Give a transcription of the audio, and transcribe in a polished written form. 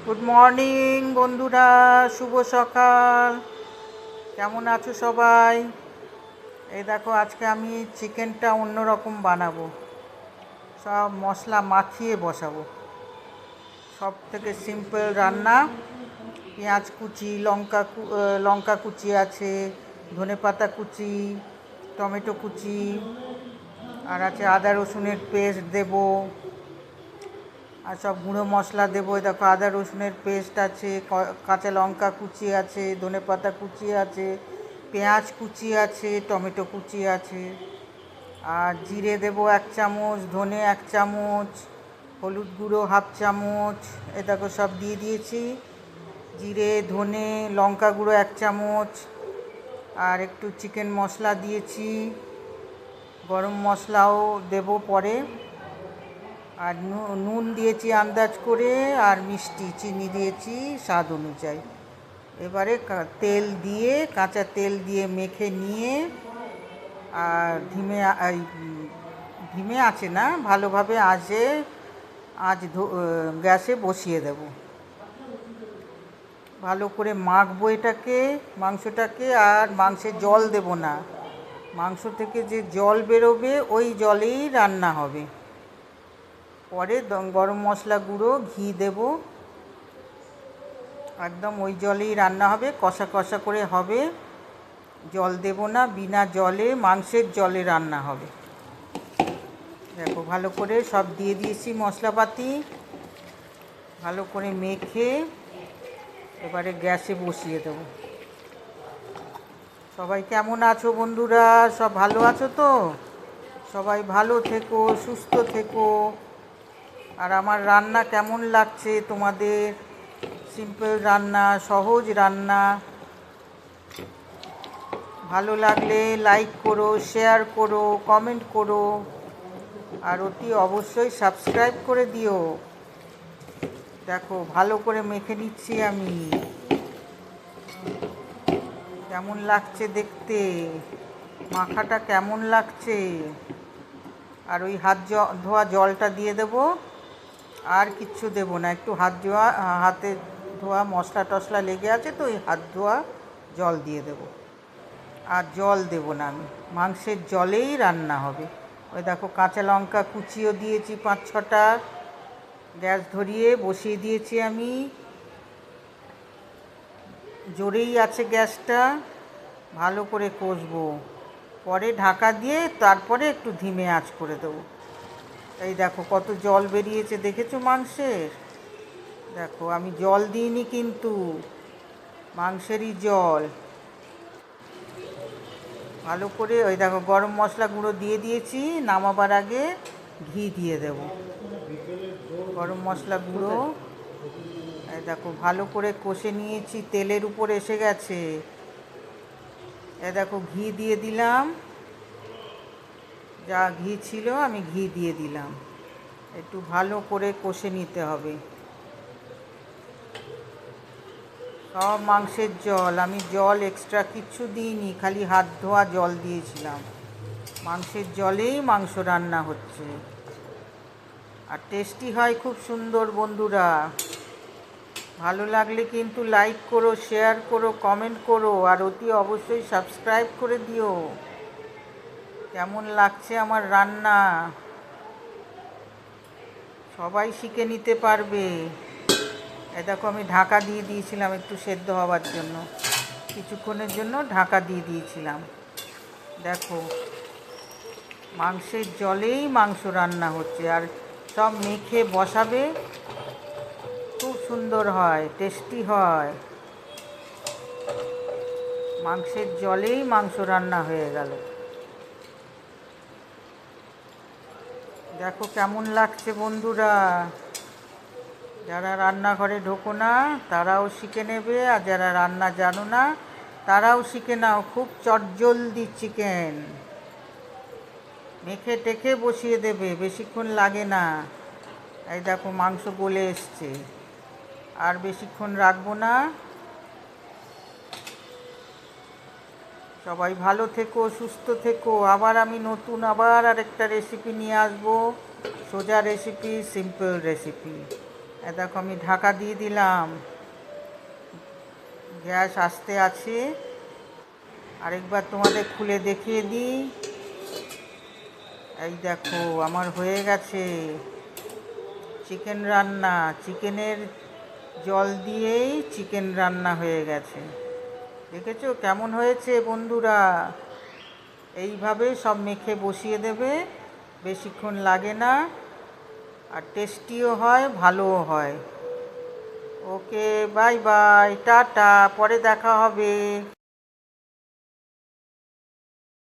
Good morning বন্ধুরা, শুভ সকাল। কেমন আছো সবাই? এই দেখো, আজকে আমি চিকেনটা অন্যরকম বানাবো। সব মশলা মাখিয়ে বসাবো। সব থেকে সিম্পল রান্না। পেঁয়াজ কুচি, লঙ্কা কুচি আছে, ধনেপাতা কুচি, টমেটো কুচি, আর আছে আদা রসুনের পেস্ট দেবো, আর সব গুঁড়ো মশলা দেবো। দেখো, আদা রসুনের পেস্ট আছে, কাঁচা লঙ্কা কুচি আছে, ধনেপাতা কুচি আছে, পেঁয়াজ কুচি আছে, টমেটো কুচি আছে, আর জিরে দেবো 1 চামচ, ধনে 1 চামচ, হলুদ গুঁড়ো 1/2 চামচ। এ দেখো, সব দিয়ে দিয়েছি। জিরে, ধনে, লঙ্কা গুঁড়ো 1 চামচ, আর একটু চিকেন মশলা দিয়েছি। গরম মশলাও দেবো পরে। আর নুন দিয়েছি আন্দাজ করে, আর মিষ্টি চিনি দিয়েছি স্বাদ অনুযায়ী। এবারে কাঁচা তেল দিয়ে মেখে নিয়ে, আর ধিমে আছে না, ভালোভাবে গ্যাসে বসিয়ে দেব। ভালো করে মাখবো মাংসটাকে। আর মাংসে জল দেব না। মাংস থেকে যে জল বেরোবে ওই জলেই রান্না হবে। পরে গরম মশলা গুঁড়ো, ঘি দেব। একদম ওই জলেই রান্না হবে, কষা কষা করে হবে। জল দেব না, বিনা জলে, মাংসের জলে রান্না হবে। দেখো, ভালো করে সব দিয়ে দিয়েছি মশলাপাতি। ভালো করে মেখে এবারে গ্যাসে বসিয়ে দেব। সবাই কেমন আছো বন্ধুরা? সব ভালো আছো তো? সবাই ভালো থেকো, সুস্থ থেকো। আর আমার রান্না কেমন লাগছে তোমাদের? সিম্পল রান্না, সহজ রান্না। ভালো লাগলে লাইক করো, শেয়ার করো, কমেন্ট করো, আর অতি অবশ্যই সাবস্ক্রাইব করে দিও। দেখো, ভালো করে মেখে নিচ্ছি আমি। কেমন লাগছে দেখতে? মাখাটা কেমন লাগছে? আর ওই ধোয়া জলটা দিয়ে দেবো। আর কিচ্ছু দেবো না। একটু হাতে ধোয়া মশলা টশলা লেগে আছে তো, ওই হাত ধোয়া জল দিয়ে দেবো। আর জল দেবো না আমি, মাংসের জলেই রান্না হবে। ওই দেখো, কাঁচা লঙ্কা কুচিও দিয়েছি 5-6টা। গ্যাস ধরিয়ে বসিয়ে দিয়েছি আমি। জোরেই আছে গ্যাসটা। ভালো করে কষবো। পরে ঢাকা দিয়ে তারপরে একটু ধিমে আঁচ করে দেবো। এই দেখো, কত জল বেরিয়েছে, দেখেছো মাংসের? দেখো, আমি জল দিইনি কিন্তু, মাংসেরই জল। ভালো করে ওই দেখো, গরম মশলা গুঁড়ো দিয়ে দিয়েছি। নামাবার আগে ঘি দিয়ে দেব। গরম মশলা গুঁড়ো। এই দেখো, ভালো করে কষে নিয়েছি, তেলের উপর এসে গেছে। এই দেখো, ঘি দিয়ে দিলাম। যা ঘি ছিল আমি ঘি দিয়ে দিলাম। একটু ভালো করে কষে নিতে হবে। সব মাংসের জল, আমি জল এক্সট্রা কিচ্ছু দিইনি, খালি হাত ধোয়া জল দিয়েছিলাম। মাংসের জলেই মাংস রান্না হচ্ছে। আর টেস্টি হয় খুব সুন্দর বন্ধুরা। ভালো লাগলে কিন্তু লাইক করো, শেয়ার করো, কমেন্ট করো, আর অতি অবশ্যই সাবস্ক্রাইব করে দিও। কেমন লাগছে আমার রান্না? সবাই শিখে নিতে পারবে। এই দেখো, আমি ঢাকা দিয়ে দিয়েছিলাম একটু সেদ্ধ হওয়ার জন্য। কিছুক্ষণের জন্য ঢাকা দিয়ে দিয়েছিলাম। দেখো, মাংসের জলেই মাংস রান্না হচ্ছে। আর সব মেখে বসাবে, খুব সুন্দর হয়, টেস্টি হয়। মাংসের জলেই মাংস রান্না হয়ে গেল। দেখো, কেমন লাগছে বন্ধুরা। যারা রান্নাঘরে ঢোকো না তারাও শিখে নেবে, আর যারা রান্না জানো না তারাও শিখে নাও। খুব চটজলদি চিকেন। মেখে টেখে বসিয়ে দেবে, বেশিক্ষণ লাগে না। এই দেখো, মাংস গলে এসছে। আর বেশিক্ষণ রাখবো না। সবাই ভালো থেকো, সুস্থ থেকো। আবার আমি নতুন আরেকটা রেসিপি নিয়ে আসবো। সোজা রেসিপি, সিম্পল রেসিপি। দেখো আমি ঢাকা দিয়ে দিলাম, গ্যাস আস্তে আছে। আরেকবার তোমাদের খুলে দেখিয়ে দিই। এই দেখো আমার হয়ে গেছে চিকেন রান্না। চিকেনের জল দিয়েই চিকেন রান্না হয়ে গেছে। দেখেছো কেমন হয়েছে বন্ধুরা? এইভাবে সব মেখে বসিয়ে দেবে, বেশিক্ষণ লাগে না, আর টেস্টিও হয়, ভালোও হয়। ওকে, বাই বাই, টাটা, পরে দেখা হবে।